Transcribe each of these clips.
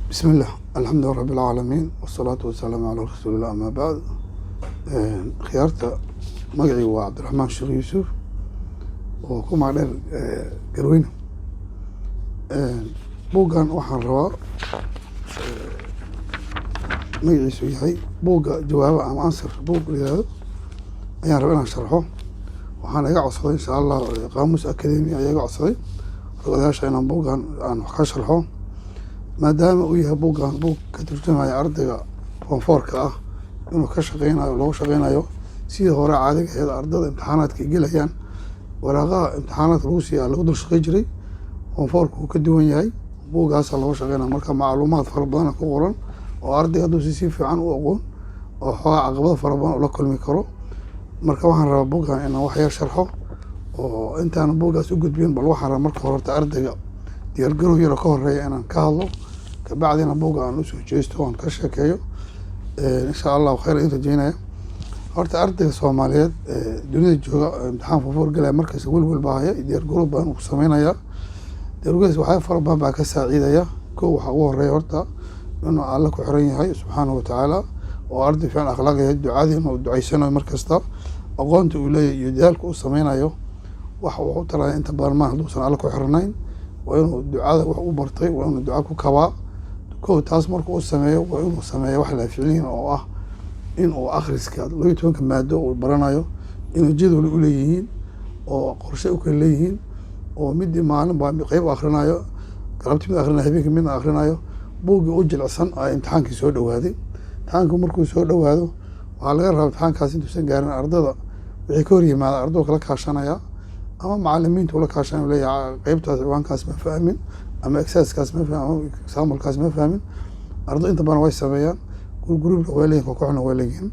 بسم الله الحمد لله رب العالمين والصلاة والسلام على رسول الله أما بعد. خيارته مقعي وعبد الرحمن الشيخ يوسف وكم على قروين بوغان وحن روا مقعي سويحي بوغا جواب أم أنصر بوغ لهذا أيان ربنا شرحه وحنا يقع صدي إن شاء الله قاموس أكاديمي يقع صدي وذاش أنا بوغان أنا حشرحه maadaama uu yahay buuggan buug ka turjumaya ardayga koonfoorka ah inuu ka shaqeynayo loogu shaqeynayo sidii hore caadiga ahayd ardada imtixaanaadka gelayaan waraaqaha imtixaanaadka lagu siiyaa lagu dul shaqey jiray koonfoorka uu ka duwan yahay buuggaasa loogu shaqeynaya marka macluumaad fara badan ku qoran oo ardayga hadduu si fiican u aqoon oo xoogaa caqabado fara badan ula kulmi karo marka waxaan rabaa buuggan inaan wax yar sharxo oo intaan buuggaas u gudbin bal waxaan rabaa marka horta ardayga diyaargarow yar ka horeeya inaan ka hadlo kabacdina buugga aan usoo jeesto oon ka sheekeeyo insha allahu khayr in rajeynaya horta ardayga soomaaliyeed dunida jooga imtixaan foorfoor galaya markasta welwel baa haya diyaargarow baan ku sameynaya diyaargarowgaas waxaa fara badan baa ka saaciidaya kow waxaa ugu horeeya horta inuu alle ku xiran yahay subxaanahu watacaala oo arday fiican akhlaaq yahay ducadii inuu ducaysanayo markasta aqoonta uu leeyahay iyo dadaalka uu sameynayo waxa uu u talaya inta badan maan hadduusan alle ku xiranayn waa inuu ducada wax u bartay waa inuu duca ku kabaa kow taas markuu u sameeyo waa inuu sameeyo wax la ficiliin oo ah inuu akhriska 12 maado uu baranayo inuu jadwal u leeyihiin oo qorshe u kala leeyihiin oo midii maalin baa qayb akhrinayo galabtii mid akhrinayo habeenkii mid akhrinayo buugga u jilicsan ay imtixaankii soo dhawaaday imtixaanku markuu soo dhawaado waxaa laga rabaa imtixaankaas intuusan gaarin ardada wixii ka hor yimaada ardayga kala kaashanaya ama macallimiintu ula kaashan leeyahay qaybtaas ciwaankaas ma fahmin ama exercise-kaas ma fahmin ama example-kaas ma fahmin arday inta badan way sameeyaan group way leeyihiin kooxna way leeyihiin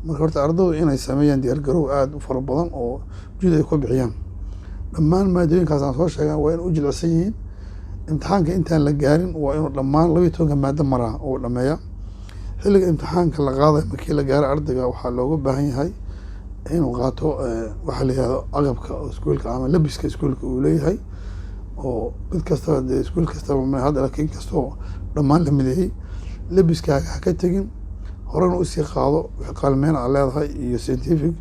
marka horta ardaydu inay sameeyaan diyaar garow aad u fara badan oo jid ay ku bixiyaan dhammaan maadooyinkaas aan soo sheegay waa in u jilicsan yihiin imtixaanka intaan la gaarin waa inuu dhammaan 12 maado maraa oo dhameeya xilliga imtixaanka la qaaday markii la gaaro ardayga waxaa looga baahan yahay inuu qaato waxa la yiraahdo agabka iskuulka ama labiska iskuulka uu leeyahay oo mid kasta iskuul kasta ma hadda laakiin kasto dhammaan la mideeyay labiskaaga ka tagin horena u sii qaado qalmeen aan leedahay iyo scientific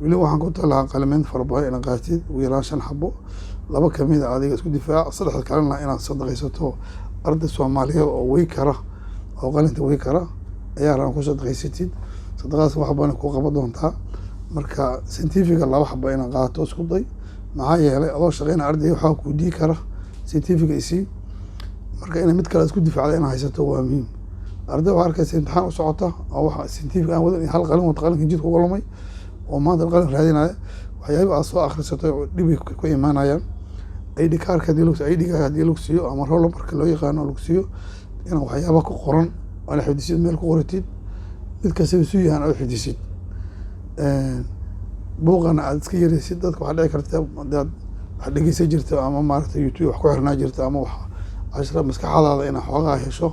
wili waxaan ku talaa qalmeen farbaay in qaatid ugu yaraan 5 xabo laba kamid ah adiga isku difaac saddex kalena inaad sadaqaysato arday Soomaaliyeed oo way kara oo qalinta way kara ayaa raan ku sadaqaysatid sadaqaas wax badan ku qaban doontaa marka scientific laba xabo in qaato isku day maxaa yeelay adoo shaqeyn arday waxa ku dii kara scientific isi marka in mid kale isku difaacdo in haysato waa muhiim arday waxa arkaysa imtixaan u socota oo waxa scientific aan wadan hal qalin wada qalinka jidka ugu lumay oo maanta qalin raadinaya waxyaabo soo akhrisato dib ku imaanayaan ID card-ka hadii lagu siiyo ama roll marka loo yaqaano lagu siiyo in waxyaabo ku qoran wala xifdisid meel ku qoratid mid kasta uu yahay oo xifdisid buuqana aad iska yareysid dadka waxa dhici karta dad wax dhageysan jirto ama maaragtay YouTube wax ku xirnaa jirto ama wax ashra maskaxdaada in xoogaa hesho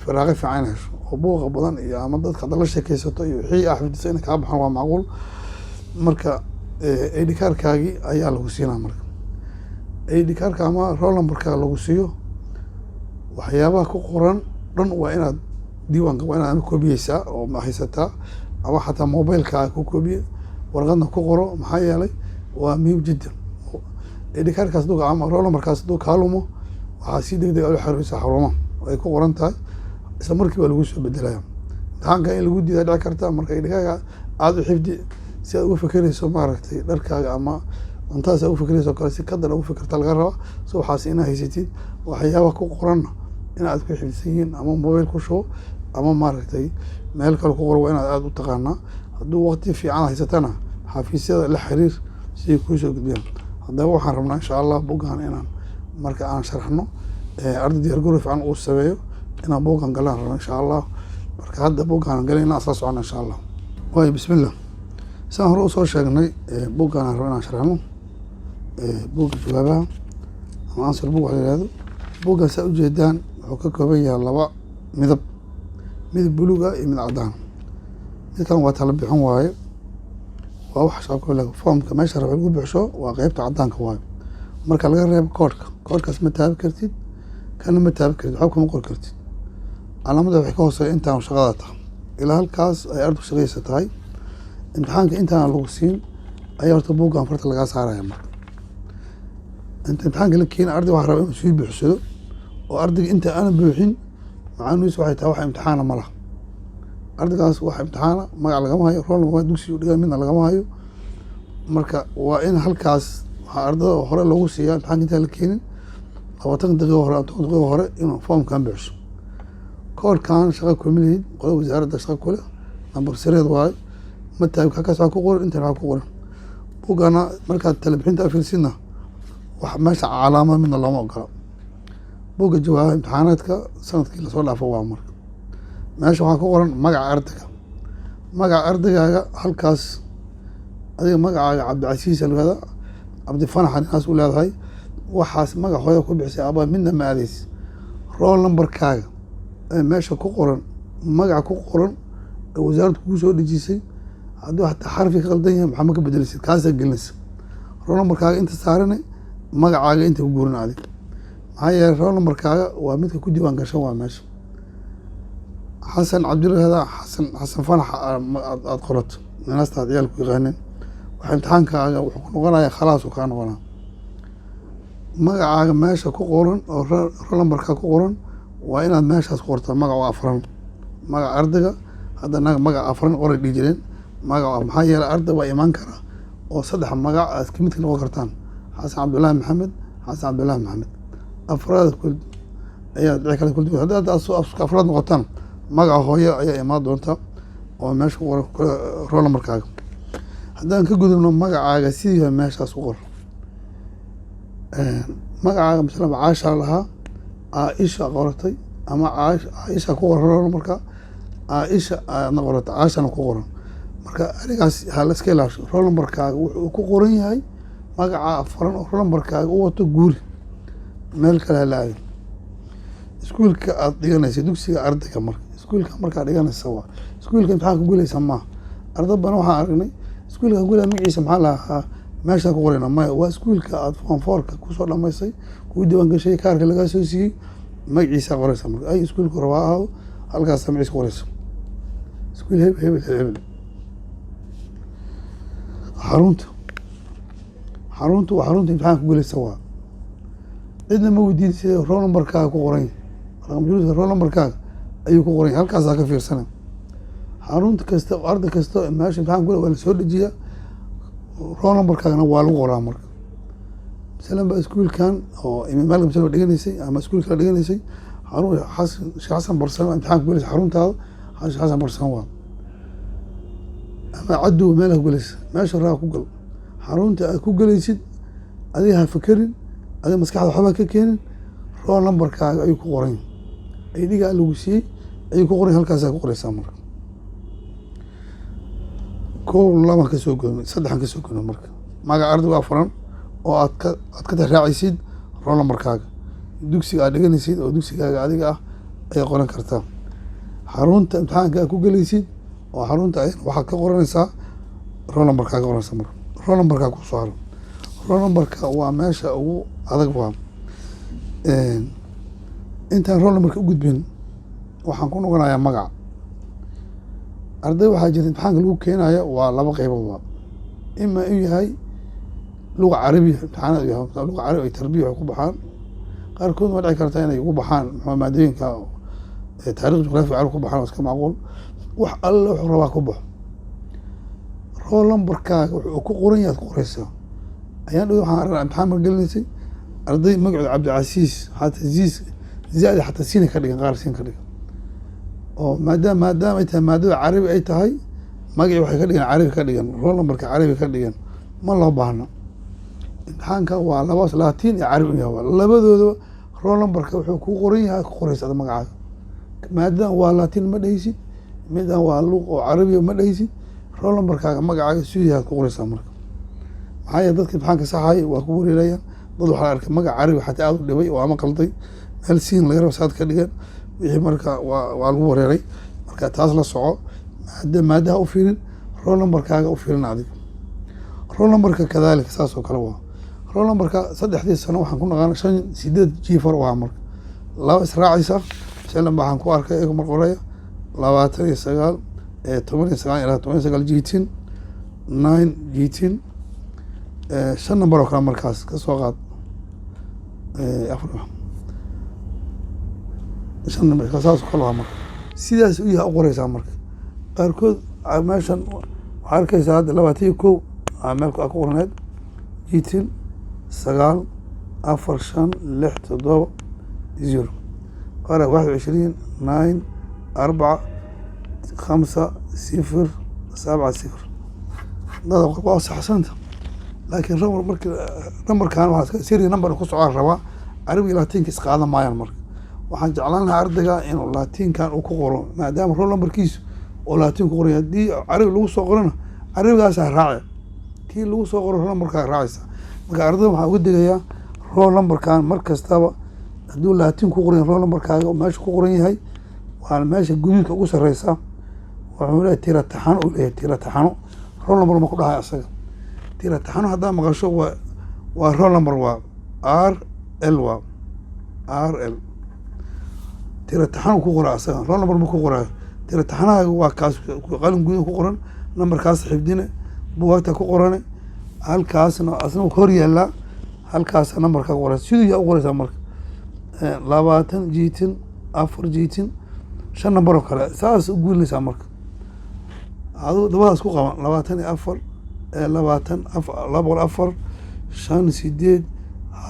firaaqo fiican hesho oo buuqa badan iyo ama dadka dal sheekaysato iyo wixii xifdisay in ka baxan waa macquul marka ID card-kaagi ayaa lagu siinaa marka ID card-ka ama roll number-ka lagu siiyo waxyaabaha ku qoran dhan waa inaad diiwaanka waa inaad koobiyeysaa oo ma haysataa ama xataa mobilka ku koobiye warqadna ku qoro maxaa yeelay waa muhiim jiddan ID card-kaas duga ama roll number-kaas duga kaalumo waxa si degdeg ah u xiriirisa xarumo ay ku qoran tahay isla markii waa lagu soo bedelaya imtixaanka in lagu diidaa dhici karta marka ID card-ka aad u xifdi si aad ugu fikirayso maaragtay dharkaaga ama cuntaas aad ugu fikirayso kale si ka dana ugu fikirta laga rabo soo waxaas inaad haysatid waxyaabo ku qoran in aad ku xifdisan yihiin ama mobil ku shubo ama maaragtay meel kale ku qoro waa inaad aad u taqaanaa hadduu waqti fiican haysatana xafiisyada la xiriir si ku soo gudbiyaan haddaba waxaan rabnaa insha Allah buuggan inaan marka aan sharxno arday diyaar garow fiican uu sameeyo inaan buuggan galaan rabno insha Allah marka hadda buuggan galayna asla socon insha Allah way bismillah saan hore u soo sheegnay buuggan aan rabno inaan sharxno buugga jawaabaha ama answer buug waxa la yiraahdo buuggan saa u jeedaan wuxuu ka kooban yahay laba midab buluug ah iyo mid cadaan midkan waa tala bixin waaye waa wax shaqo laga foomka meesha rabo lagu bixisho waa qaybta cadaanka waaye marka laga reebo koodhkaas ma taabi kartid kana ma taabi kartid waxa kuma qor kartid calaamada waxay ka hooseeya intaan shaqada tahay ilaa halkaas ay ardaygu shaqadiisa tahay imtixaanka intaan lagu siin ayaa horta buuggan farta lagaa saaraya marka inta imtixaanka la keena ardayga waxaa rabaa inuu sii buuxsado oo ardayga inta aan buuxin macaanuhiisu waxay tahay wax imtixaana ma laha ardaygaas wax imtixaana magac lagama hayo rool lagama hayo dugsiga dhigan midna lagama hayo marka waa in halkaas waxaa ardayda hore loogu siiyaa imtixaanka intaan la keenin 20 daqiiqo hore 10 daqiiqo hore inuu foomkan buuxso koorkan shaqa ku milid qodobka wasaaradda shaqa kule number sireed waaye ma tahay halkaas waxaa ku qoran inta waxaa ku qoran buugana markaad talabixinta afirsidna wax meesha calaamad midna looma ogola buugga jawaabaha imtixaanaadka sanadkii lasoo dhaafo waa marka meesha waxaa ku qoran magaca ardaygaaga halkaas adiga magacaaga cabdicasiis alwada cabdifanax inaas u leedahay waxaas magacooda ku bixisay abaa midna ma aadaysi rool numberkaaga ee meesha ku qoran magaca ku qoran ee wasaaraddu kugu soo dhejisay hadduu hataa xarfi ka qaldan yahay maxaa ma ka bedelisid kaasaa gelinaysa rool numberkaaga inta saaranay magacaaga inta ku guurin adig maxaa yeelay rool numberkaaga waa midka ku diiwaan gashan waa meesha xasan cabdilahada xasan fanax aad qorato ninaasta aad ciyaalku yaqaaneen waxa imtixaankaaga wuxuu ku noqonaya khalaas uu kaa noqonaa magacaaga meesha ku qoran oo rool numberkaa ku qoran waa inaad meeshaas ku qortaa magac oo afran magaca ardayga hadda naga magac afran qoray dhihi jireen magac maxaa yeelay arday waa imaan kara oo 3 magac aad ka mid noqon kartaan xasan cabdullaahi maxamed xasan cabdullaahi maxamed afraad kul ayaa dhici kale kul hadda afraad noqotaan magaca hooyo ayaa imaan doonta oo meesha ku qoran rool numberkaaga haddaan ka gudubno magacaaga sidii meeshaas u qor magacaaga mesela caasha lahaa caaisha qoratay ama caaisha ku qoran rool numberka caaisha aadna qoratay caashana ku qoran marka arigaas ha la iska ilaasho rool numberkaaga wuxuu ku qoran yahay magaca afran oo rool numberkaaga u wato guuri meel kale ha la aadin iskuulka aad dhiganaysa dugsiga ardayga marka iskuulka markaad dhiganaysa waa iskuulka imtixaan ku gulaysa maaha arday badan waxaan aragnay iskuulka gulaya magaciisa maxaa lahaa meesha ku qorayna maya waa iskuulka aad form 4ka kusoo dhamaysay kuu diiwaan gashay kaarka lagaa soo siiyey magaciisa qoraysa marka ay iskuulku rabaa ahaado halkaas magaciisa qoraysa iskuul hebel xarunta waa xarunta imtixaan ku gulaysa waa cidna ma weydiin sida rool numberkaaga ku qoran yahay rool numberkaaga ayuu ku qoran yahay halkaasaa ka fiirsana xarunta kasta arday kasta meesha imtixaan ku waa la soo dejiyaa rool numberkaagana waa lagu qoraa marka masalan ba iskuulkan oo imamaalka masala dhiganaysay ama iskuulka dhiganaysay xarun xasan barsan imtixaan ku gulaysa xaruntaada xasan barsan waa ama caddu meel ku gulaysa meesha raa ku gal xarunta aad ku galaysid adiga ha fakerin adiga maskaxda waxba ka keenin rool numberkaaga ayuu ku qoran yahay aydiga lagu siiyey ayuu ku qoran halkaas ku qoraysaa marka kow laba ka soo go'no saddex ka soo go'no marka magaca ardayga afran oo aad ka raacaysid rool numberkaaga dugsiga aad dhiganaysid oo dugsigaaga adiga ah ay qoran kartaa xarunta imtixaanka aad ku galaysid oo xarunta ay waxaad ka qoranaysaa rool numberkaaga qoranaysaa marka rool numberkaaga ku soo haro rool numberka waa meesha ugu adag waa intaan rool numberka u gudbin waxaan ku noqonayaa magaca arday waxaa jirta imtixaanka lagu keenayo waa 2 qaybood waa ima inuu yahay luqa carabiya imtixaanaad yahay luqa carabi ay tarbiya ku baxaan qaarkood waa dhici karta inay ugu baxaan maadooyinka taariikh juqraafi carabi ku baxaan iska macquul wax alla wuxuu rabaa ku baxo rool numberkaaga wuxuu ku qoran yahay qoraysaa ayaan dhow waxaan arkaa imtixaan ma gelinaysay arday magaceedu cabdicasiis xataa zaadi xataa siin ka dhigan qaar siin ka dhigan oo maadaama ay tahay maadada carabi ay tahay magacii waxay ka dhigan carabi ka dhigan rool numberka carabi ka dhigan ma loo baahna imtixaanka waa laba laatiin iyo carabi yahay labadooda rool numberka wuxuu ku qoran yahay ku qoraysaa magacaaga maadaama waa laatiin ma dhahaysid midaan waa luq oo carabi ma dhahaysid rool numberkaaga magacaaga sidii yahay ku qoraysaa marka maxaa yeelay dadka imtixaanka saxay waa ku wareerayaan dad waxaa arkay magac carabi xataa aad u dhibay oo ama qalday meel siin laga rabo saad ka dhigan wixii marka waa lagu wareeray marka taas la soco maadaha u fiirin rool numberkaaga u fiirin adiga rool numberka kadaalika saas oo kale waa rool numberka 3 sano waxaan ku naqaana 5 8 jiifar waa marka laba israacaysa shan lambar waxaan ku arkay iyaga mar qoraya 29 19 ilaa 19 jiitin 9 jiitin shan nambar oo kale markaas ka soo qaad afar shan nambar saas kala waa marka sidaas u yahay u qoraysaa marka qaarkood meeshan waxaa arkaysaa hadda 21 meel ku qorneed jiitin 9 4 5 6 7 0 قارئ 21 9 4 5 0 7 0 هذا واضح أحسنت لكن نمبر كان واحد سيري نمبر كوسو عربة عربي لاتين كيس قاعدة معي المرك وحن جعلنا عرضها إنه لاتين كان وكقرون ما دام رول نمبر كيس ولاتين كقرون دي عربي لو صغرنا عربي قاس راعي كي لو صغر نمبر كان راعي مركا عرضهم حاود جاية رول نمبر كان مركز تابع دول لاتين كقرون رول نمبر كان وماشي كقرون هاي وعلى ماشي جديد كقوس الرئيسة وعمله تيرة تحانو ولا تيرة تحانو رول نمبر ما كلها أصلا تيرة تحانو هذا مغشوا ورول نمبر ار ال ار ال تيرة تحانو كقرا أصلا رول نمبر ما كقرا تيرة تحانو وكاس قالوا جديد كقران نمبر كاس حفظينه بوقتها كقرانه هل كاسنا أصلا كوريا لا هل كاس نمبر كقرا شو يا قرا نمبر لاباتن جيتن أفر جيتن شن نمبر كلا ساس أقول لي سامرك هذا دواء اسكو قام لباتن أفر لباتن لابور أفر شان سيديد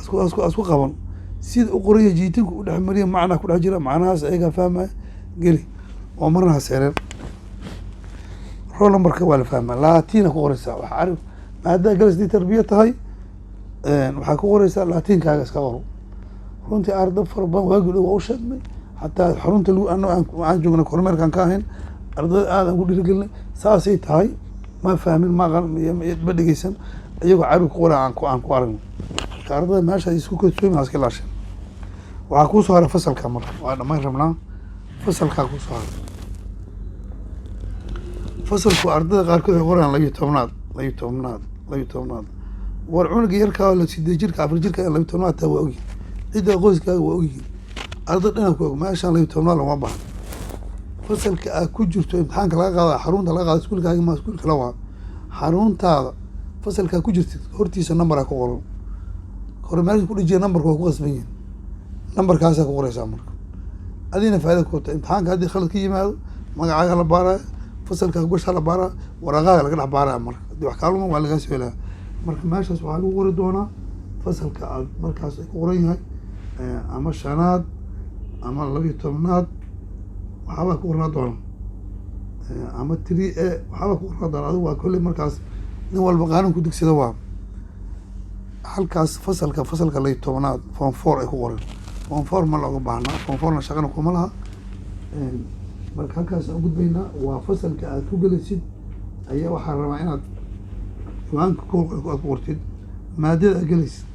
اسكو قام سيد أقرية جيتك ودحمريه معنا كل حجرة معنا سأيقا فاهمة قلي ومرنا سيرين رول نمبر كوال فاهمة لا تينا كوريسا وحعرف ما هذا جلس دي تربية هاي وحا كوريسا لا تين كاغس كورو runtii arday fara badan waa gudub oo sheegnay hatta xarunta lagu aan joogna kormeer kan ka ahayn arday aad aan ku dhiirigelinay saasay tahay ma fahmin ma dhageysan iyagoo carruur qoraa aan ku aragno arday meesha isku koobay maaska laashay waxa ku soo haray fasalka mar waa dhammaan rabnaa fasalka ku soo haray fasalku ardayda qaarkood ay qoraan 12 war cunuga yarka oo la 8 jirka 4 jirka 12 taa waa ogi إذا قوسك وأوجي أرضنا كوج ما شاء الله يتمنى له ما بعد فصل كوجرت امتحان كلا حرون تلا سكول كاج ما سكول كلا حرون تا فصل كوجرت هرتي سنمبر كقول كورمال كل جي نمبر كوج قسمين نمبر كاسة كوريس أمرك أدينا فائدة كوت امتحان كهذه خلط كي ما عاجل على بارا فصل كوجش على بارا ورقة على بارا أمرك دي وحكالهم ولا جالس ولا أمرك ماشي سؤال وردونا فصل كمركز كوريها أما الشناد أما اللي تمناد وحاول كورنا دون أما التري وحاول كورنا دون هذا وكل مركز نوال بقانون كدك سدوا حالكاس فصل كاللي تمناد فون فور كورن فون فور ما لقوا بعنا فون فور نشغلنا كملها مركز أوجد بينا وفصل كأكوجل أيه وحرمينا وانك كورتين مادة أجلس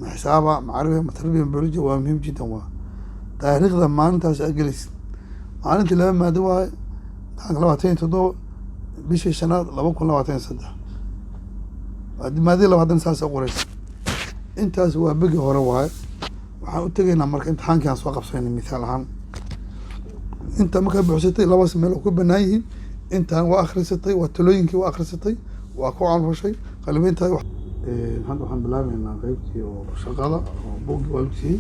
حسابه معرفة متربية بيولوجيا ومهم جدا تاريخ ما أنت أجلس أنت لما دوا كان لواتين تدو بيش السنة لبكون لواتين صدق ما دي لواتين ساس أقولش أنت سوا بقى ورواي وحاولتجينا مرك امتحان كان سواق بصين مثال عن أنت ما كان بحسيتي لباس ملو كوب بنايه أنت وآخر ستي والتلوينك وآخر ستي وأكو عن شيء قالوا أنت hadda waxaan bilaabaynaa qaybtii oo shaqada oo buugga waa lagu siiyey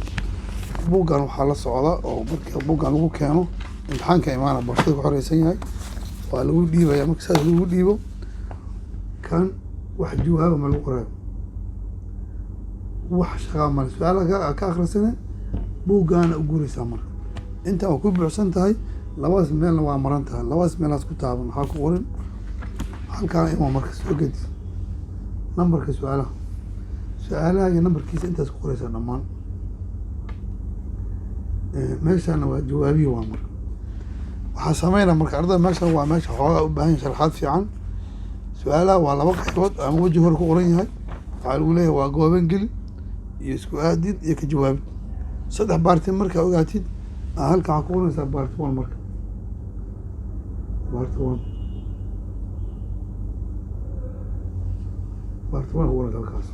buuggan waxaa la socda oo marka buuggan lagu keeno imtixaanka imaana barshada ku xoreysan yahay waa lagu dhiibaya marka saas lagu dhiibo kan wax jawaaba ma lagu qoraayo wax shaqaa male su-aalaha ka akhrisane buuggaana u guuraysaa marka inta waa ku buuxsan tahay labadaas meelna waa maran tahay labadaas meelaas ku taaban waxaa ku qorin halkaana imaa marka soo gedi نمبر كسؤالها سؤالها هي نمبر كيس أنت سكوري سنمان ماشي أنا جوابي وامر وحسمينا مرك عرضة ماشي هو ماشي حوالي بهين شرحات في عن سؤالها وعلى وقت حوت أنا وجهه الكورين هاي قالوا لي هو جوابين قل يسكو أدين يك جواب صدق بارتين مركا وقاتيد هل كعقولنا سب بارتون مركا بارتون بارتمان هو الكاس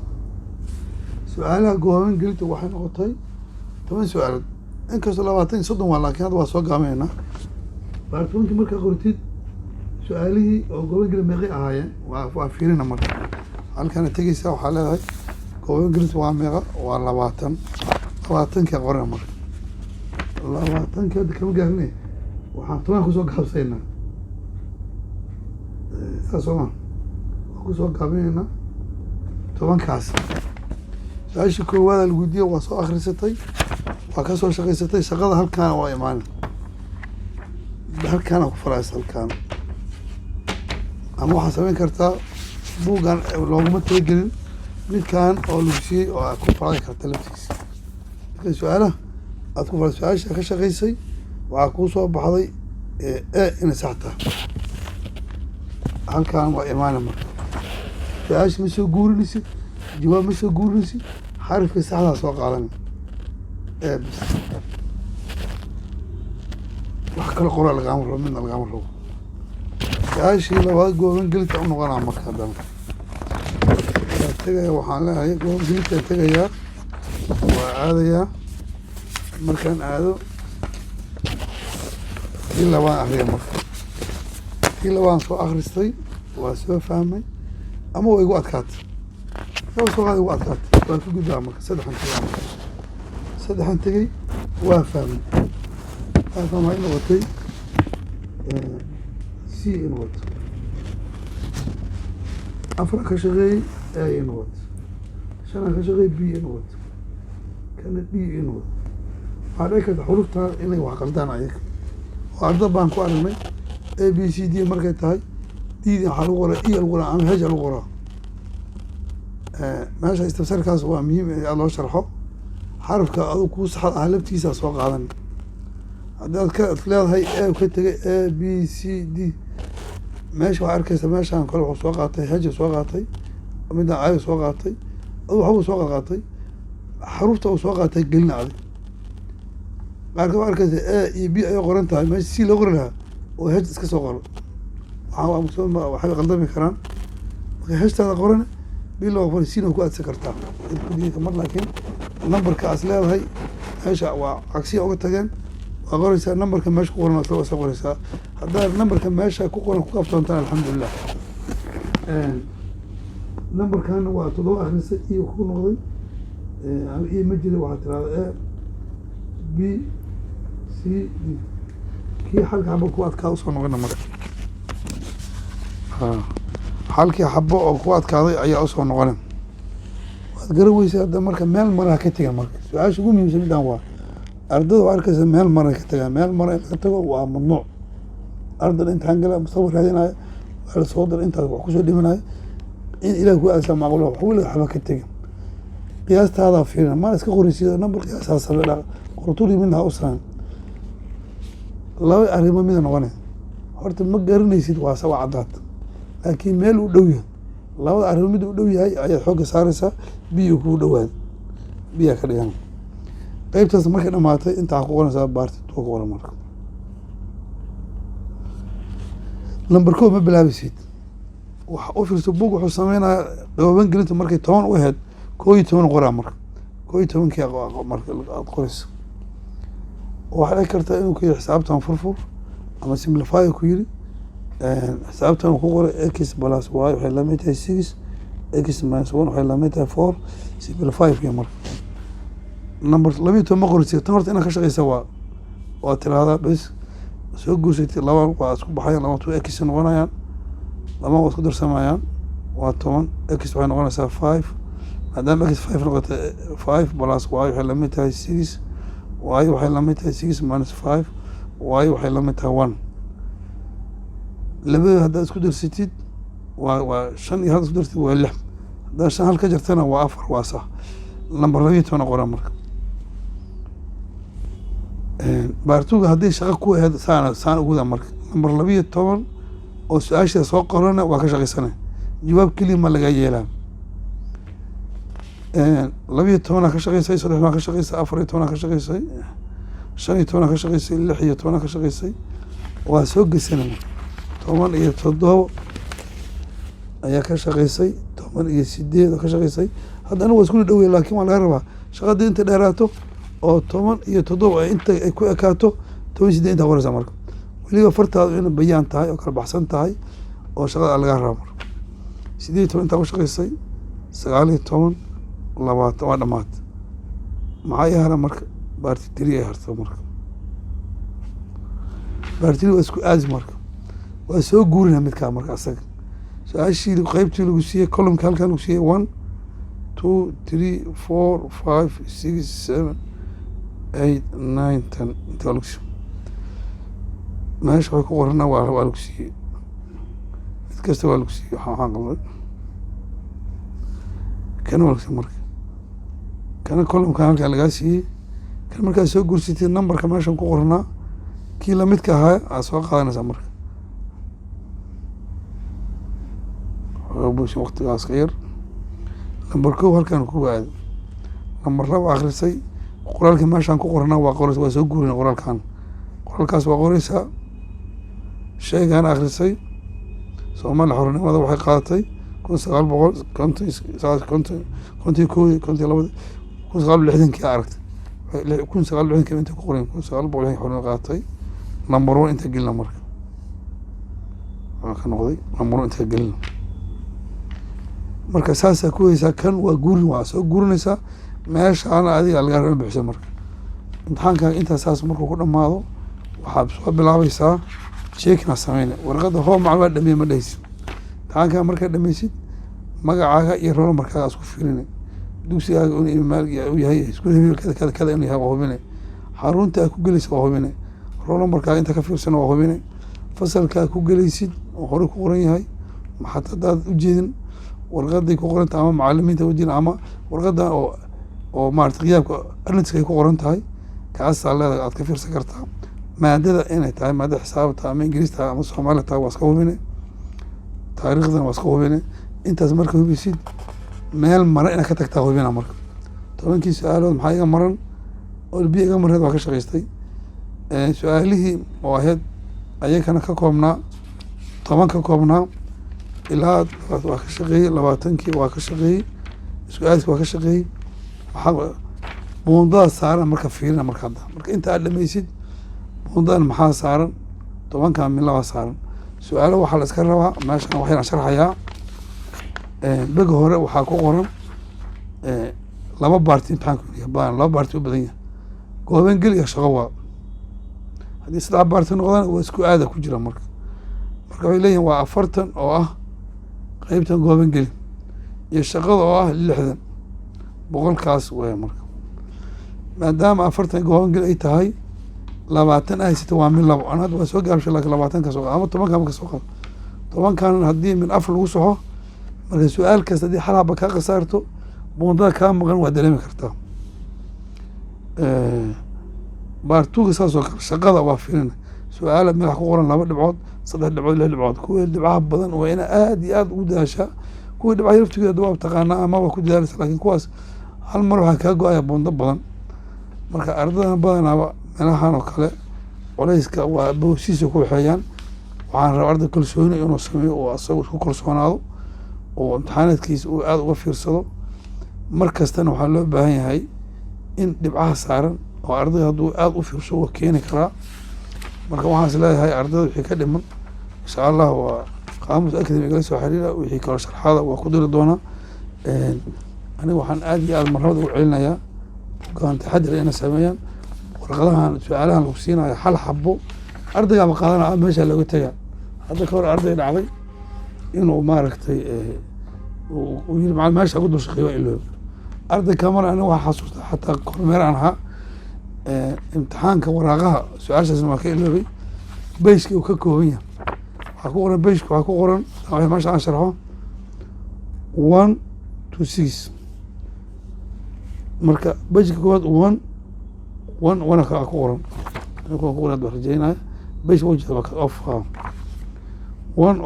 سؤالها جوابين قلت واحد نقطتين 8 سؤال inkastoo 20 waa laakiin hadda waa soo gaameynaa baartoonkii markaa qortid su-aalihii oo goobangeli meeqay ahaayeen waa fiirina marka halkana tegeysaa waxaa leedahay goobangeli waa meeqa waa 20 qorina marka 20 hadda kama gaarnay waxaan 10 kusoo gaabsaynaa saas oo waan kusoo gaabeynaa 10kaas su-aashii koowaad lagu diiyo waa soo akhrisatay waa ka soo shaqaysatay shaqada halkaana waa imaan halkaana ku faraaysa halkaana ama waxaa samayn kartaa buuggan looguma talagelin midkan oo lagu siiyey oo aad ku faraayi karta laftiisa marka su-aalaha aad ku fara su-aasha ka shaqaysay waxaa kuu soo baxday inay sax tahay halkaan waa imaana marka su-aasha ma soo guurinaysid jawaab ma soo guurinaysid xarifka saxdaa soo qaadanay bs wax kale qoraa lagaama rabo midna lagaama rabo su-aashii labaad goobangelinta u noqonaa marka haddana waa tegaya waxaan leeyahay goobangelintaan tegayaa waa aadayaa markaan aado tii labaan akriya marka tii labaan soo akhristay waa soo fahmay ama waa igu adkaatay soo igu adkaatay waa ka gudbaa marka saddexan tegay waa fahmay ay noqotay c in wato afar ka shaqeeyey a in wato shan ka shaqeeyey b in wato kana d in wato waxaa dhici karta xurufta inay wax qaldaan ayaga oo arda baan ku aragnay a b c d markay tahay d waxaa lagu qoraa e lagu qoraa ama h lagu qoraa meesha istifsaarkaas waa muhiim in aad loo sharxo xarafka aduu kuu saxad ah laftiisa soo qaadan haddaad ka leedahay a ka tegay a b c d meesha waxaa arkaysa meeshaan kale wuxuu soo qaatay haja soo qaatay midna aayo soo qaatay aduu waxbuu soo qaatay xarufta uu soo qaatay gelina adig qaarka waxaa arkaysa a iyo b ayay qoran tahay meesha c loo qori lahaa oo hej iska soo qoro waxay qaldami karaan marka heshtaada qoran biloo qori sina ku aadsan kartaa mar laakiin numberka as leedahay meesha waa cagsiya uga tageen waa qoraysaa numberka meesha ku qoran waa soo qoraysaa haddaad numberka meesha ku qoran ku qabtoontaan alxamdulilah numberkana waa 7 akhrisay iyo ku noqday iyo ma jira waxaa tirahda a b c d kii halka xabo ku adkaa usoo noqona marka halkii xabo oo ku adkaaday ayaa usoo noqona waad garan weysa hadda marka meel maraha ka tegan marka su-aasha ugu muhiimsan midaan waa ardada waa arkaysa meel maray ka tagaan meel mara in laga tago waa mamnuuc ardada intaan gala mustaqbal raadinayo waa la soo dara intaas wax kusoo dhimanayo in ilaah ku aasa macquul wax weliga waxba ka tegin qiyaastaada fiirina maan iska qoraysido number qiyaasaa sabe dha qortuli midna u saan laba arrimo mida noqonay horta ma garanaysid waa sawa cadaad laakiin meel u dhow yahay labada arrimo mid u dhow yahay ayaad xoogga saaraysaa biyo kuu dhowaad biyaa ka dhigan qaybtaas markay dhamaatay intaa ku qoranaysaa baartid waa ku qoran marka number koob ma bilaabaysid waxa u fiirso bug wuxuu sameynayaa goobangelinta markay 10 u ahayd 11 qoraa marka 11kii marka aad qorayso waxaa dhici karta inuu ku yiri xisaabtan furfur ama simplify ku yiri xisaabtan ku qoray x plus y waxay la mid tahay 6 x minus 1 waxay la mid tahay 4 simplify kii marka number 12 ma qoraysid tan horta inaad ka shaqeysa waa tirahdaa bas soo guursatay laba waa isku baxayaan laba 2x noqonayaan laba waa isku darsamayaan waa 10 x waxay noqonaysaa 5 maadaama x 5 noqotay 5 plus y waxay la mid tahay 6 y waxay la mid tahay 6 minus 5 y waxay la mid tahay 1 labada haddaad isku darsatid waa 5 iyo hadda isku darsatid waa 6 haddaad 5 hal ka jartana waa 4 waa sax number 12 qoraa marka baartuga haddii shaqo ku ahayd saan uguda marka number 12 oo su-aasha soo qorana waa ka shaqaysanay jawaab keliya ma laga yeelaa 12 ka shaqaysay 13 ka shaqaysay 14 ka shaqaysay 15 ka shaqaysay 16 ka shaqaysay waa soo gesanay 17 ayaa ka shaqaysay 18 ka shaqaysay haddana waa isku dhaweey laakiin waa laga rabaa shaqada inta dheeraato oo 17 inta ay ku ekaato 18 inta qoraysaa marka weliba fartaadu inay bayaan tahay oo kala baxsan tahay oo shaqada laga rabo marka 18 inta ku shaqaysay 19 20 waa dhamaad maxaa yaala marka baarti 3 ay harto marka baarti waa isku aadi marka waa soo guurina midka marka asaga su-aashii qaybtii lagu siiyey columnka halkan lagu siiyey 1 2 3 4 5 6 7 8 9 10 inta lagu siiyey meesha waxay ku qorana waa lagu siiyey mid kasta waa lagu siiyey waxaan qalday kan waa lagu siiyey marka kana columnka halkan lagaa siiyey kan markaa soo guursatay numberka meeshan ku qoranaa kii lamidka ahaa aad soo qaadanaysaa marka buushi waqtigaas ka yar number 2 halkan ku aad number 2 akhrisay qoraalka meeshan ku qorana waa qoraysa waa soo guurina qoraalkaas waa qoraysa shaygan akhrisay Soomaali xornimada waxay qaadatay 1960 aragtay 1960 inta ku qoran 1960 xornimada qaadatay number 1 inta gelina marka waa ka noqday number 1 inta gelina marka saasa ku haysaa kan waa guurin waa soo guurinaysaa meeshaana adiga laga rabo bixisa marka imtixaanka inta saas markuu ku dhamaado waxaad soo bilaabaysaa checkna sameeyna warqada hoo macluumaad dhameey ma dhaysid imtixaanka marka dhameysid magacaaga iyo rool markaa isku fiirinay dugsigaaga uu iimaal yahay isku heeyo kada inuu yahay hubinay xarunta ku galaysid waa hubinay rool markaa inta ka fiirsan waa hubinay fasalka ku galaysid oo hore ku qoran yahay maxaad u jeedin warqadii ku qoran tahay ama macallimiinta wajin ama warqada oo maartay qiyaabka arrintiisa ay ku qoran tahay kaas leedahay aad ka fiirsan kartaa maadada inay tahay maadada xisaabta ama ingiriista ama Soomaaliya taa waa iska hubinay taariikhdan waa iska hubinay intaas marka hubisid meel mara ina ka tagtaa hubina marka 10 su'aalood maxaa iga maran oo biyo iga maran waa ka shaqaystay su'aalihii oo ahayd ayagana ka koobnaa 10 ka koobnaa ilaa waa ka shaqeeyay 20kii waa ka shaqeeyay su'aalkii waa ka shaqeeyay waxa buundada saaran marka fiirina marka inta aad dhameysid buundadan maxaa saaran 10 min laba saaran su'aalo waxa la iska rabaa meeshan waxaan sharxayaa baga hore waxaa ku qoran laba baarti imtixaanku baan laba baarti u badan yahay gooban gal iyo shaqo waa haddii saddex baarti noqdaan waa isku aada ku jira marka waxay leeyihiin waa 40 oo ah qaybtan gooban gal iyo shaqada oo ah 60 boqolkaas way marka maadaama 40 gooban gal ay tahay 20 ay sita waa min labo aan hadda soo gaabshay laakiin 20 ka soo ama 10 ka soo qabo 10 kan haddii min af lagu soxo marka su'aal kasta haddii xalaba ka qasaarto buundada ka maqan waa dareemi kartaa baartuga saasoo kale shaqada waa fiirina su'aala madax ku qoran 2 dhibcood 3 dhibcood 6 dhibcood kuwa dhibcaha badan waa ina aad iyo aad ugu daasha kuwa dhibcaha laftigeeda waa taqaanaa ama waa ku dadaalaysa laakiin kuwaas hal mar waxaa kaa go-aya buundo badan marka ardayda badanaaba meelahan oo kale culayska waa boosiisa ku waxeeyaan waxaan rabaa arday kalsooni inuu sameeyo oo asagu isku kalsoonaado oo imtixaanaadkiisa uu aad uga fiirsado mar kastana waxaa loo baahan yahay in dhibcaha saaran oo ardayda hadduu aad u fiirsho waa keeni karaa marka waxaan is leeyahay ardayda wixii ka dhiman insha allah waa qaamus academy igala soo xiriira wixii kalo sharxaada waa ku diri doonaa aniga waxaan aad iyo aad marnabada ugu celinayaa bukaan taxadir inay sameeyaan warqadahan su'aalahan lagu siinayo hal xabo ardaygaaba qaadanaa meesha looga tagaa hadda ka hor arday dhacday inuu maaragtay uu yiri macallin meesha ugu dul shaqeeyo iloob arday kamar aniga waxaa xasuusta xataa kormeer aan ahaa imtixaanka waraaqaha su-aashaasna waa ka iloobay bayskii uu ka kooban yahay waxaa ku qoran bayska waxaa ku qoran meesha aan sharxo 1 to 6 marka bayska koowaad 1 ka ku qoran ku qoran baa rajaynaya bayska wajida waa off 1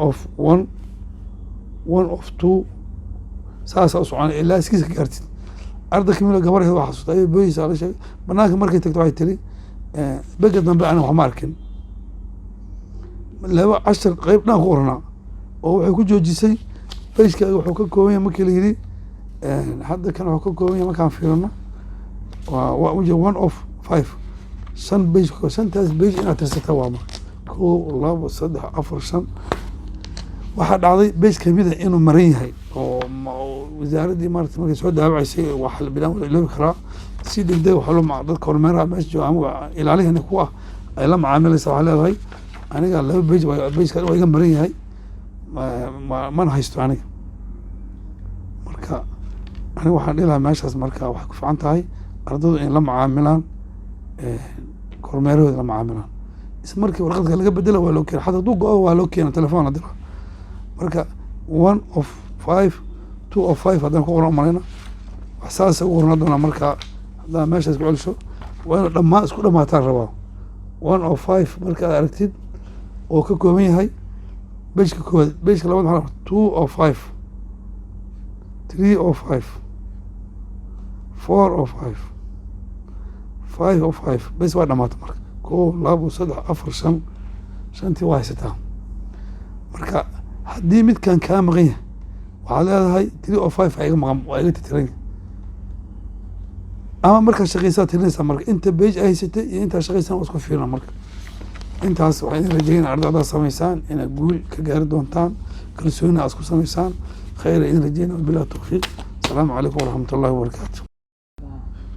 of 2 saasa u soconay ilaa iskiisa ka gaartid arday kamid gabarheed waa xasuusta ay booyisa la sheegay banaanka markay tagto waxay tiri baga dambe ana wax ma arkin laba 10 qayb dhan ku qornaa oo waxay ku joojisay bayska wuxuu ka kooban yahay markii la yiri hadda kan wuxuu ka kooban yahay markaan fiirino وجه 1 of 5 shan bage shantaas bage inaad tirsata waa marka 1 2 3 4 5 waxaa dhacday bage kamid ah inuu maran yahay oo wasaaradii maaragtay markay soo daawacaysay waxa bilaan wada iloobi karaa si degdeg waxa loo dadka kormeeraha meesha jooga ama ilaalihana ku ah ay la macaamilaysa waxaa leedahay aniga laba bage waa iga maran yahay mana haysto aniga marka aniga waxaan dhihi lahaa meeshaas marka waxay ku fiican tahay ardaydu in la macaamilaan kormeerahooda la macaamilaan isla markii warqadka laga bedela waa loo keena xataa hadduu go-o waa loo keena telefoon la dira marka 1 of 5 2 of 5 haddaan ku qoran umalayna wax saasa ugu qorna doonaa marka haddaa meeshaas ku celsho waa inuu dhammaan isku dhamaataan rabaa 1 of 5 markaad aragtid oo ka kooban yahay bejka koowaad bejka labaad maxaa 2 of 5 3 of 5 4 of 5 5 of 5 bes waa dhamaata marka 1 2 3 4 5 shantii waa haysataa marka haddii midkan kaa maqan yahay waxaad leedahay 3 of 5 iga maqan waa iga titiran ama markaa shaqeysaa tirinaysaa marka inta bage ay haysatay iyo intaa shaqeysaan waa isku fiirna marka intaas waxaa idin rajeynaa ardaydaad samaysaan inaad guul ka gaari doontaan kalsooni aad isku samaysaan khayra idin rajeynaa wabillahi tawfiiq asalaamu calaykum waraxmat ullahi wabarakaatu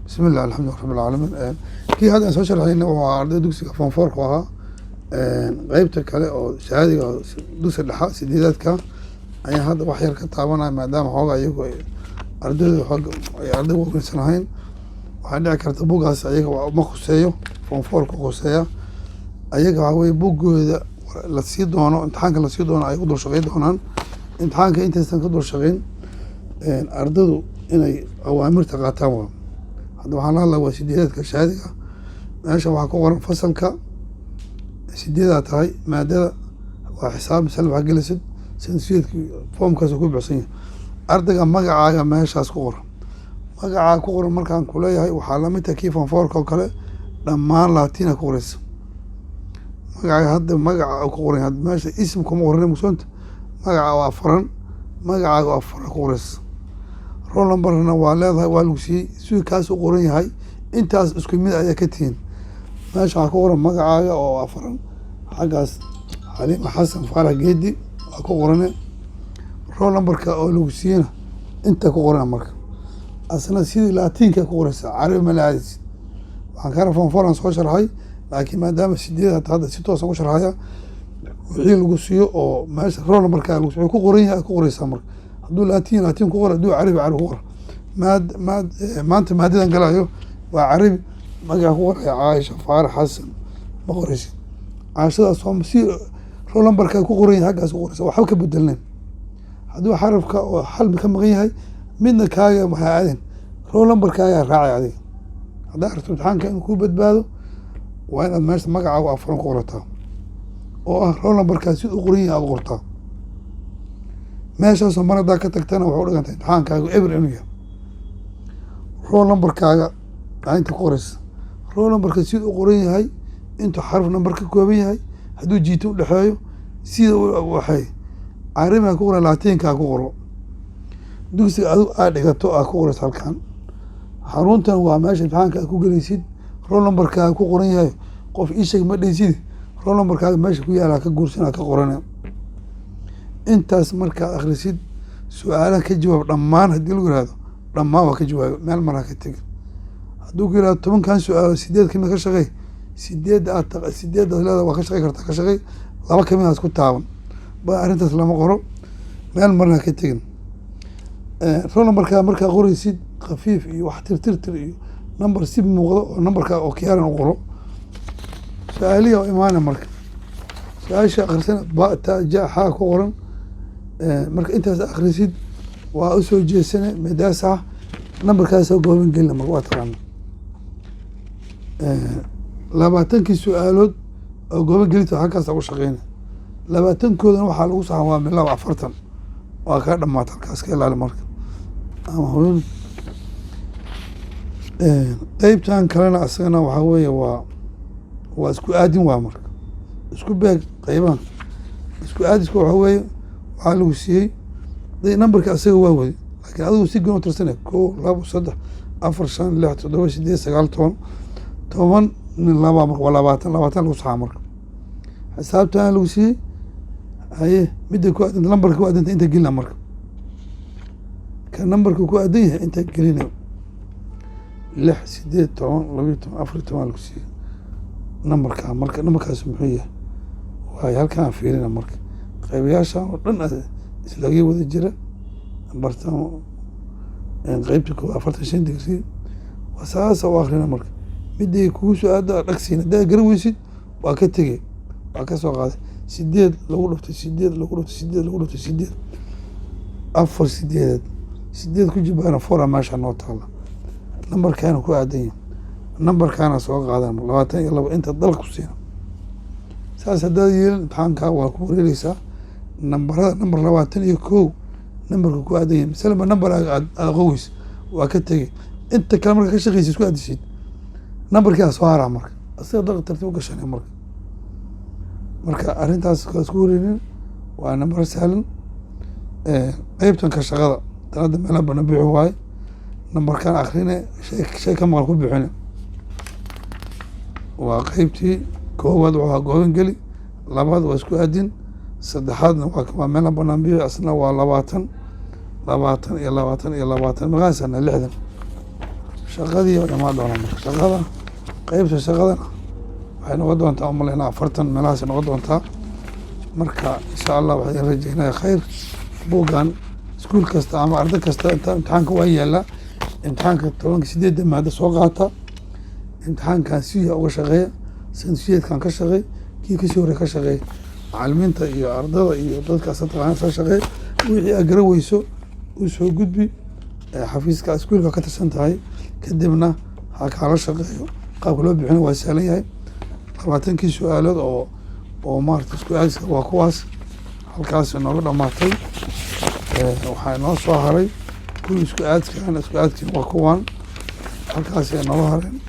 bismi illah alxamdu rabbi alcaalamiin kii hadda aan soo sharxayna waa arday dugsiga form 4 ku ahaa qeybta kale oo shahaadiga dugsi dhexa sideedaadka ayaa hadda wax yar ka taabanaya maadaama xooga iyagu ardayda ay arday wanaagsan ahayn waxaa dhici karta bugaas ayaga ma khuseeyo form 4 ku khuseeya ayaga waxaa weye buggooda la sii doono imtixaanka lasii doono ay ku dul shaqeyn doonaan imtixaanka intaysan ka dul shaqeyn ardaydu inay awaamirta qaataan waa hadda waxaan la hadlaa waa sideedaadka shahaadiga meesha waxaa ku qoran fasalka sideedaa tahay maadada waa xisaab misal waxaa gelisid sansiyeedki foomkaas ku buuxsan yahay ardayga magacaaga meeshaas ku qoran magacaaga ku qoran markaan kuleeyahay waxaa lamid tahay kii form 4 oo kale dhammaan laatiina ku qoraysa magacaaga hadda magaca ku qoran hadda meesha ism kuma qoran musoonta magaca waa furan magacaaga waa furan ku qoraysa roll numberna waa leedahay waa lagu siiyey sidii kaas u qoran yahay intaas isku mid ayaa ka tihiin meesha waxaa ku qoran magacaaga oo waa furan xaggaas xaliima xasan faarax geedi waa ku qorane roll numberka oo lagu siiyena inta ku qorana marka asna sidii laatiinka ku qoraysa carabi ma laadis waxaan ka rafan foran soo sharxay laakiin maadaama sideedaad hadda si toosan u sharxaya wixii lagu siiyo oo meesha roll numberka lagu siiyo ku qoran yahay ku qoraysaa marka hadduu laatiin ku qora hadduu carabi ku qora maanta maadadan galayo waa carabi magaca ku qoraya caaisha faarax xasan ma qoraysid caashadaas waa si roll numberka ku qoran yahay xaggaas ku qoraysa waxba ka bedelnayn hadduu xarafka oo xal ka maqan yahay midna kaaga waxaa aadan roll numberkaagaa raacay adiga haddaa aragto imtixaanka inuu kuu badbaado waa inaad meesha magacaaga afuran ku qorataa oo ah roll numberkaa sid u qoran yahay aad qortaa meeshaasoo mar haddaa ka tagtana waxay u dhigantay imtixaankaaga eber inuu yahay roll numberkaaga inta ku qoraysa roll numberka sid u qoran yahay intuu xaraf number ka kooban yahay hadduu jiito u dhexeeyo sida waxay carabiga ku qoran laatiinkaa ku qoro dugsiga adigu aad dhigato aa ku qoraysa halkan xaruntan waa meesha imtixaanka aad ku gelaysid roll numberkaaga ku qoran yahay qof ishag ma dhaysid roll numberkaaga meesha ku yaalaa ka guursanaa ka qorane intaas markaad akhrisid su-aalaha ka jawaab dhammaan haddii lagu yihahdo dhammaan waa ka jawaabo meel maraa ka tegin hadduu ku yihahdo 10kan su-aalo 8 kamid ka shaqey 8 leeda waa ka shaqey kartaa ka shaqey 2 kamidaas ku taaban ba arrintaas lama qoro meel marna ka tegin roll numberkaa markaa qoraysid khafiif iyo wax tirtir iyo number si muuqdo oo numberkaa oo kiyaaran u qoro su-aaliya oo imaana marka su-aasha akhrisana ba ta ja xaa ku qoran marka intaas akhrisid waa usoo jeesane midaas ah numberkaasoo gooban gelina marka waa taqaana 20 su-aalood oo gooban gelita halkaas ugu shaqeyna 20koodana waxaa lagu saxan waa milaa 40 waa kaa dhamaata halkaas ka ilaali marka ama hubin qeybtan kalena asagana waxaa weeye waa isku aadin waa marka isku beeg qeybahan isku aadisku waxaa weeye waxaa lagu siiyey numberka asaga waa wadi laakiin adigu si goon u tirsane 1 2 3 afar shan lix toddoba sideed sagaal toban min laba marka waa labaatan lagu saxaa marka xisaabtan lagu siiyey haye midda ku aadanta lambarka ku aadanta inta gelina marka ka nambarka ku aadan yahay inta gelina 6 8 10 12 14 lagu siiyey nambarka marka nambarkaas muxuu yahay waay halkaan fiirina marka qaybayaashan oo dhan islaga wada jira bartaan qaybta 45 digrii wasaasa oo akhrina marka midii kugu soo aada dhagsiina daa garan weysid waa ka tegey waa ka soo qaaday 8 lagu dhuftay 8 lagu dhuftay 8 lagu dhuftay 8 afar 8 ku jibaana fora meesha noo taala nambarkaana ku aadan yahay nambarkaana soo qaadan 22 inta dalku siina saas haddaad yeelin imtixaanka waa ku wareereysaa nambarada nambar 21 nambarka ku aadan yahay misalba nambar aad aqoweys waa ka tegey inta kale marka ka shaqeysid isku aadisid nambarkaa soo haraa marka asiga dalka tartiib u gashanay marka arrintaas kaas ku wareerin waa nambar sahlan qaybtan ka shaqada tanada meelaha bana bixi waaye nambarkan akhrine shay ka maqal ku bixine waa qaybtii koowaad waa gooban geli labaad waa isku aadin saddexaadna waa meelaha banaan bixi asna waa 20 iyo 20 maqaasana 60 shaqadii dhamaa doonaa marka shaqada qaybta shaqadana waxay noqon doontaa umaleynaa 40 meelahaas noqon doontaa marka insha Allah waxaan rajaynaa khayr buugan iskuul kasta ama arday kasta imtixaanka waa yaala imtixaanka 18 maada soo qaata imtixaankan si uga shaqeeya sanadkan ka shaqeey kii ka soo hore ka shaqeey macallimiinta iyo ardada iyo dadka asxaabta soo shaqeey wixii aad garan weyso u soo gudbi xafiiska iskuulka ka tirsan tahay kadibna ha kala shaqeeyo qaabka loo bixin waa sahlan yahay 20 su'aalood oo maarta isku aadka waa kuwaas halkaas nooga dhamaatay waxaa noo soo haray kuwii isku aadkii waa kuwan halkaas nooga hareen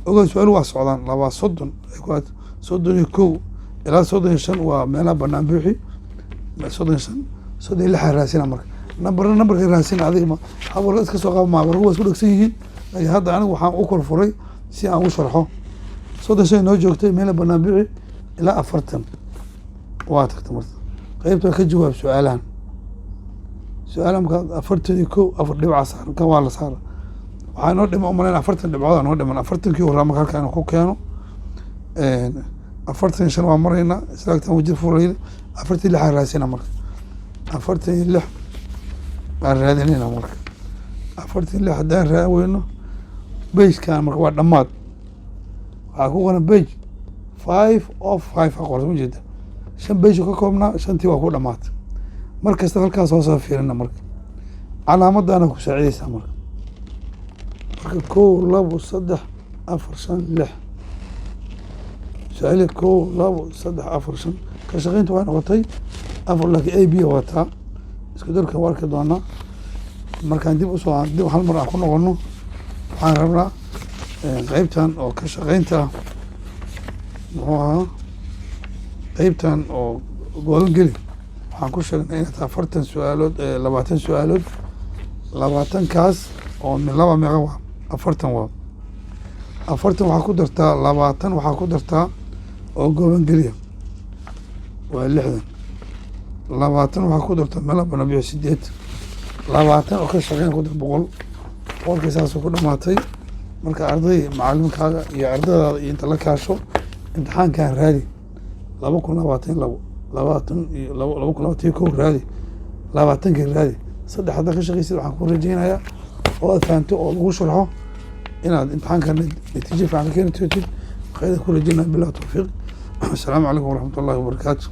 ogaa su'aal waa socdaan 30 31 ilaa 35 waa meelaha banaan bixi 36 raasina marka nambarka raasina adiga ma habar iska soo qaab ma waa isku dhagsan yihiin laakiin hadda anigu waxaan u kor furay si aan u sharxo 36 noo joogtay meelaha banaan bixi ilaa 40 waa tagtay marka qaybta ka jawaab su'aalahan marka 41 afar dhibca saaran kan waa la saara waxaa noo dhima umaleyn 40 dhibcood noo dhiman 40kii hore marka halkaan ku keeno 45 waa marayna islaagtan wajir furay 46 raasina marka 46 aan raadinayna marka 46 haddaan raaweyno beejkan marka waa dhammaad waxaa ku qoran beej 5 of 5 aqoon ma jeeda 5 beej ka koobnaa 5tii waa ku dhamaatay markasta halkaas hoos fiirina marka calaamadana ku saacidaysa marka 1 2 3 4 5 6 سؤالي 1 2 3 4 5 ka shaqeynta waa noqotay afar laakiin AB wataa isku darka warka doona markaan dib hal mar aan ku noqono waxaan rabnaa qaybtan oo ka shaqeynta qaybtan oo goodan geli waxaan ku sheegnay inay tahay 40 su'aalood 20 su'aalood 20 kaas oo min laba meeqa waa 40 waa 40 waxaa ku dartaa 20 waxaa ku dartaa oo gooban geliya waa 60 20 waxaa ku dartaa meelo bana biyo 8 20 oo ka shaqeyn ku dar 100 qolka saas ku dhamaatay marka arday macallinkaaga iyo ardayda inta la kaasho imtixaankan raadi 2022 2022 raadi 20 raadi saddex hadda ka shaqeysid waxaan ku rajeynayaa oo aad fahanto oo lagu sharxo inaad imtixaankan natiijo fiican ka keeni doonto khayr ku rajeynaa bilaa tawfiiq. Assalaamu calaykum waraxmatullaahi wabarakaatuh.